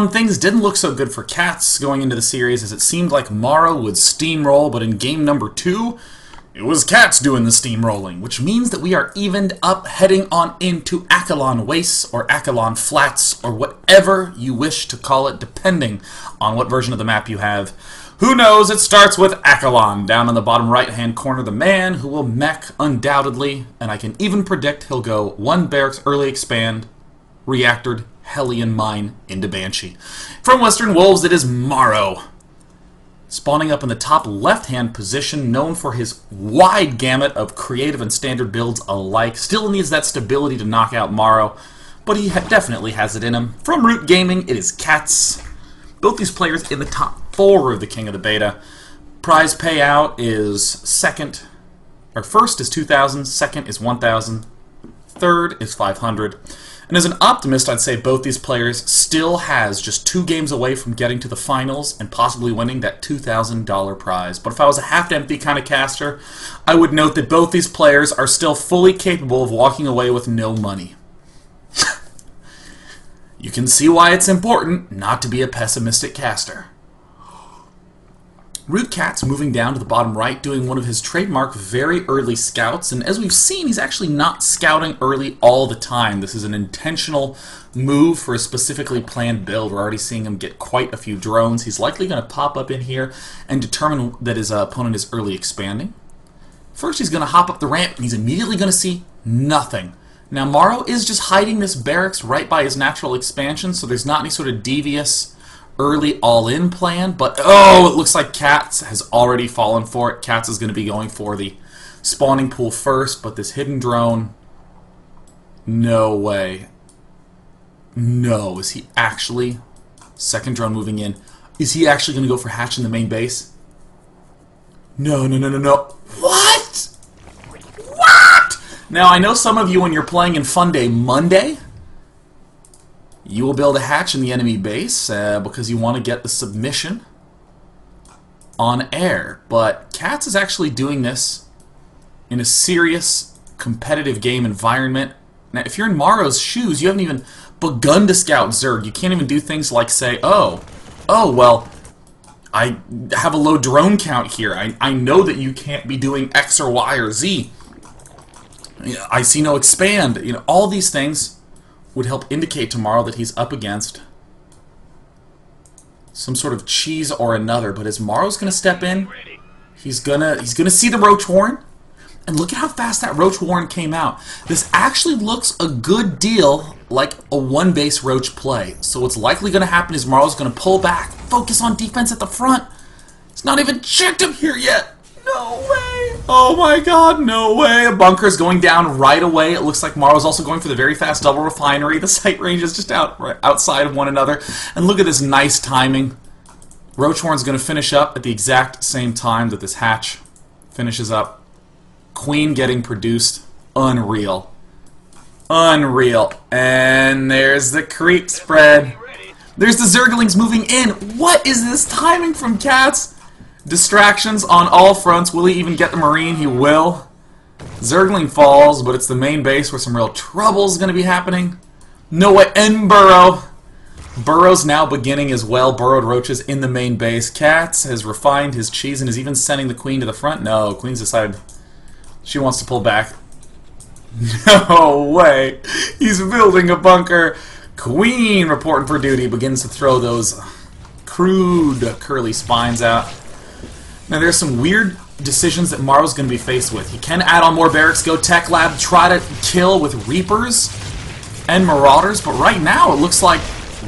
Things didn't look so good for WWMorroW going into the series, as it seemed like WWMorroW would steamroll, but in game number 2, it was WWCatZ doing the steamrolling, which means that we are evened up heading on into Accolon Wastes, or Accolon Flats, or whatever you wish to call it, depending on what version of the map you have. Who knows? It starts with Accolon. Down in the bottom right-hand corner, the man who will mech undoubtedly, and I can even predict he'll go 1 barracks early expand, reactored, Hellion Mine into Banshee. From Western Wolves, it is WWMorroW. Spawning up in the top left-hand position, known for his wide gamut of creative and standard builds alike. Still needs that stability to knock out WWMorroW, but he definitely has it in him. From Root Gaming, it is WWCatZ. Both these players in the top 4 of the King of the Beta. Prize payout is first is 2,000, second is 1,000, third is 500. And as an optimist, I'd say both these players still has just 2 games away from getting to the finals and possibly winning that $2,000 prize. But if I was a half-empty kind of caster, I would note that both these players are still fully capable of walking away with no money. You can see why it's important not to be a pessimistic caster. ROOTCatZ moving down to the bottom right, doing one of his trademark very early scouts, and as we've seen, he's actually not scouting early all the time. This is an intentional move for a specifically planned build. We're already seeing him get quite a few drones. He's likely going to pop up in here and determine that his opponent is early expanding. First, he's going to hop up the ramp, and he's immediately going to see nothing. Now, WWMorroW is just hiding this barracks right by his natural expansion, so there's not any sort of devious early all-in plan, but oh, it looks like WWCatZ has already fallen for it. WWCatZ is going to be going for the spawning pool first, but this hidden drone, no way. No, is he actually, second drone moving in, is he actually going to go for hatch in the main base? No, no, no, no, no. What? What? Now, I know some of you, when you're playing in Fun Day Monday, you will build a hatch in the enemy base because you want to get the submission on air. But WWCatZ is actually doing this in a serious competitive game environment. Now, if you're in WWMorrow's shoes, you haven't even begun to scout Zerg. You can't even do things like say, oh, well, I have a low drone count here. I know that you can't be doing X or Y or Z. I see no expand. You know, all these things would help indicate to WWMorroW that he's up against some sort of cheese or another. But as WWMorrow's going to step in, he's gonna see the Roach Warren, and look at how fast that Roach Warren came out. This actually looks a good deal like a 1-base Roach play. So what's likely going to happen is WWMorrow's going to pull back, focus on defense at the front. It's not even checked him here yet. No way! Oh my god, no way! A bunker's going down right away. It looks like WWMorrow's also going for the very fast double refinery. The sight range is just outside of one another. And look at this nice timing. Roach Warren's going to finish up at the exact same time that this hatch finishes up. Queen getting produced. Unreal. Unreal. And there's the creep spread. There's the Zerglings moving in. What is this timing from WWCatZ? Distractions on all fronts. Will he even get the Marine? He will. Zergling falls, but it's the main base where some real trouble is going to be happening. No way. And Burrow. Burrow's now beginning as well. Burrowed Roaches in the main base. WWCatZ has refined his cheese and is even sending the Queen to the front. No, Queen's decided she wants to pull back. No way. He's building a bunker. Queen reporting for duty. Begins to throw those crude curly spines out. Now, there's some weird decisions that WWMorrow's going to be faced with. He can add on more barracks, go Tech Lab, try to kill with Reapers and Marauders, but right now it looks like,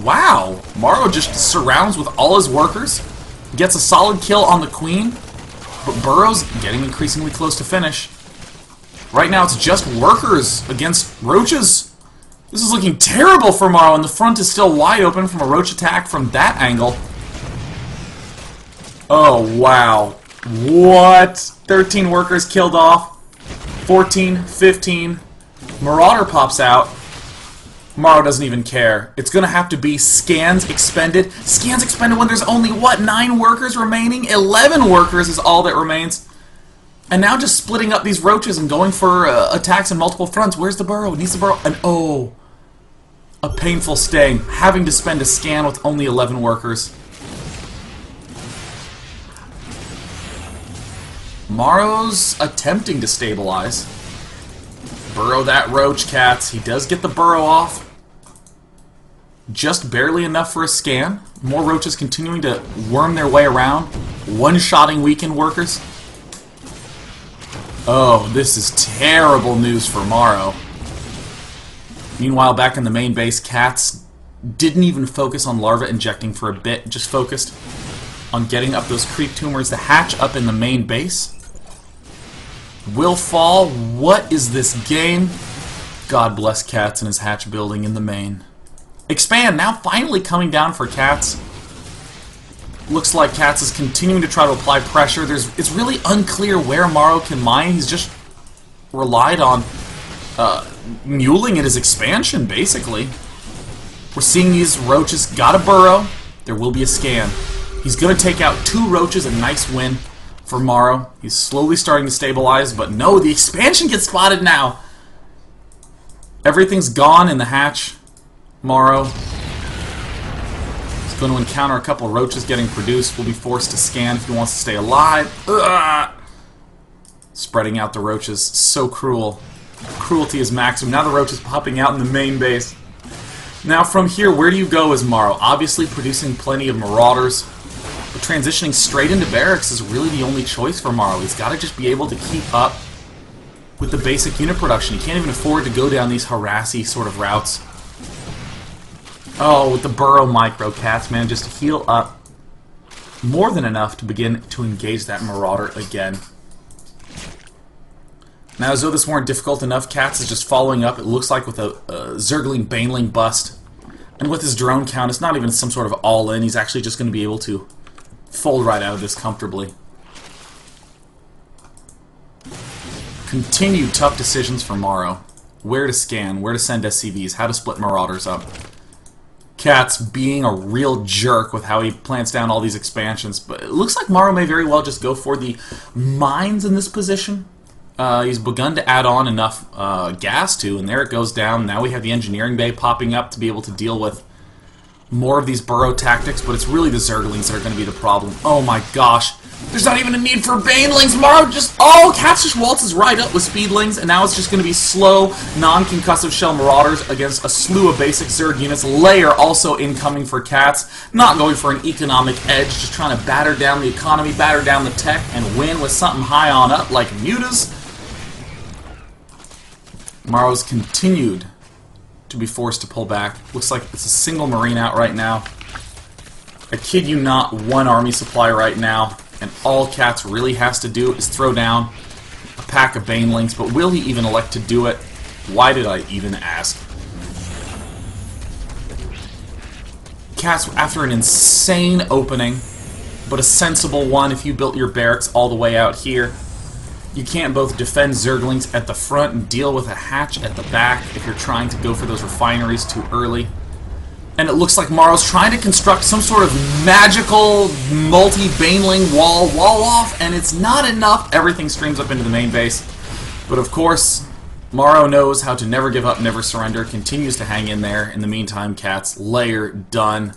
wow, WWMorroW just surrounds with all his workers, gets a solid kill on the Queen, but Burrow's getting increasingly close to finish. Right now it's just workers against Roaches. This is looking terrible for WWMorroW, and the front is still wide open from a Roach attack from that angle. Oh, wow. What? 13 workers killed off. 14, 15. Marauder pops out. WWMorroW doesn't even care. It's going to have to be scans expended. Scans expended when there's only, what, 9 workers remaining? 11 workers is all that remains. And now just splitting up these Roaches and going for attacks on multiple fronts. Where's the Burrow? It needs the Burrow. And oh. A painful stain, having to spend a scan with only 11 workers. MorroW's attempting to stabilize. Burrow that ROOTCatZ. He does get the burrow off. Just barely enough for a scan. More roaches continuing to worm their way around. One-shotting weakened workers. Oh, this is terrible news for MorroW. Meanwhile, back in the main base, KatZ didn't even focus on larva injecting for a bit. Just focused on getting up those creep tumors. The hatch up in the main base will fall. What is this game? God bless KatZ and his hatch building in the main. Expand, now finally coming down for KatZ. Looks like KatZ is continuing to try to apply pressure. It's really unclear where MorroW can mine. He's just relied on muling at his expansion, basically. We're seeing these roaches got a burrow. There will be a scan. He's going to take out 2 roaches, a nice win for MorroW. He's slowly starting to stabilize, but no, the expansion gets spotted now. Everything's gone in the hatch. MorroW is going to encounter a couple of roaches getting produced. Will be forced to scan if he wants to stay alive. Ugh! Spreading out the roaches. So cruel. Cruelty is maximum. Now the roach is popping out in the main base. Now from here, where do you go as MorroW? Obviously producing plenty of marauders. But transitioning straight into barracks is really the only choice for MorroW. He's got to just be able to keep up with the basic unit production. He can't even afford to go down these harassy sort of routes. Oh, with the burrow micro, KatZ manages to heal up more than enough to begin to engage that marauder again. Now, as though this weren't difficult enough, KatZ is just following up, it looks like, with a Zergling Baneling bust. And with his drone count, it's not even some sort of all-in. He's actually just going to be able to fold right out of this comfortably. Continued tough decisions for MorroW. Where to scan, where to send SCVs, how to split marauders up. KatZ being a real jerk with how he plants down all these expansions, but it looks like MorroW may very well just go for the mines in this position. He's begun to add on enough gas to, and there it goes down. Now we have the engineering bay popping up to be able to deal with more of these burrow tactics, but it's really the Zerglings that are going to be the problem. Oh my gosh. There's not even a need for Banelings. MorroW just... Oh, KatZ just waltzes right up with Speedlings, and now it's just going to be slow, non-concussive shell Marauders against a slew of basic Zerg units. Layer also incoming for KatZ. Not going for an economic edge, just trying to batter down the economy, batter down the tech, and win with something high on up like Mutas. MorroW's continued to be forced to pull back. Looks like it's a single Marine out right now. I kid you not, 1 army supply right now. And all KatZ really has to do is throw down a pack of Banelings, but will he even elect to do it? Why did I even ask? KatZ, after an insane opening, but a sensible one if you built your barracks all the way out here. You can't both defend Zerglings at the front and deal with a hatch at the back if you're trying to go for those refineries too early. And it looks like MorroW's trying to construct some sort of magical multi-Baneling wall off, and it's not enough. Everything streams up into the main base. But of course, MorroW knows how to never give up, never surrender, continues to hang in there. In the meantime, KatZ, layer done.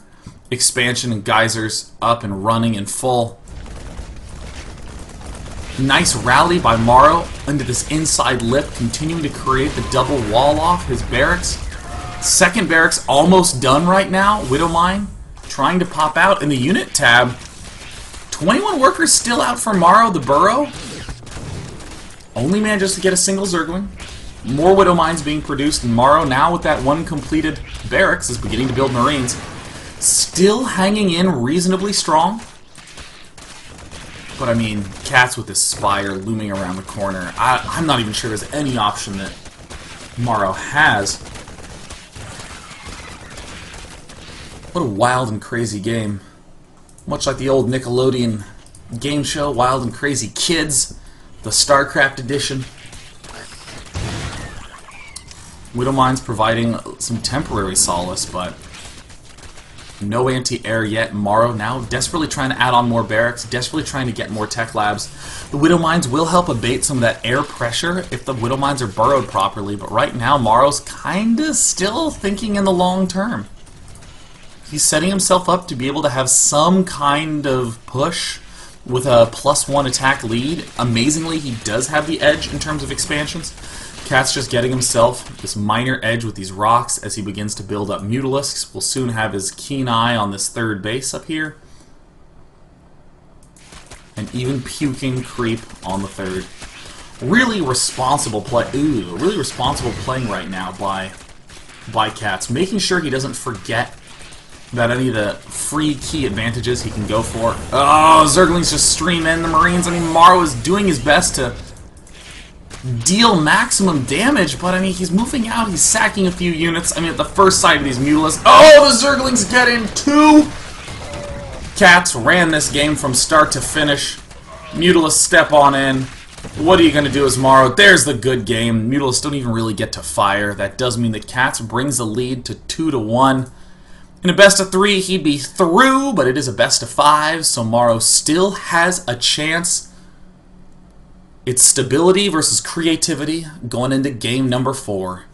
Expansion and geysers up and running in full. Nice rally by MorroW into this inside lip, continuing to create the double wall off his barracks. Second barracks almost done right now. Widowmine trying to pop out in the unit tab. 21 workers still out for MorroW, the burrow. Only manages to get a single Zergling. More Widowmines being produced, and MorroW now with that 1 completed barracks is beginning to build Marines. Still hanging in reasonably strong. But I mean, KatZ with this Spire looming around the corner. I'm not even sure there's any option that MorroW has. What a wild and crazy game. Much like the old Nickelodeon game show, Wild and Crazy Kids, the StarCraft edition. Widowmine's providing some temporary solace, but No anti-air yet. Morrow now desperately trying to add on more barracks, desperately trying to get more tech labs. The Widow Mines will help abate some of that air pressure if the Widow Mines are burrowed properly, but right now Morrow's kinda still thinking in the long term. He's setting himself up to be able to have some kind of push with a +1 attack lead. Amazingly, he does have the edge in terms of expansions. KatZ just getting himself this minor edge with these rocks as he begins to build up Mutalisks. Will soon have his keen eye on this third base up here. And even puking creep on the third. Really responsible play. Ooh, really responsible playing right now by KatZ. Making sure he doesn't forget that any of the free key advantages he can go for. Oh, Zerglings just stream in the Marines. I mean, Morrow is doing his best to deal maximum damage, but I mean, he's moving out, he's sacking a few units. I mean, at the first sight of these Mutalisks, oh, the Zerglings get in too! KatZ ran this game from start to finish. Mutalisks step on in. What are you going to do as Morrow? There's the good game. Mutalisks don't even really get to fire. That does mean that KatZ brings the lead to 2-1. In a best of 3, he'd be through, but it is a best of 5, so Morrow still has a chance. It's stability versus creativity going into game number 4.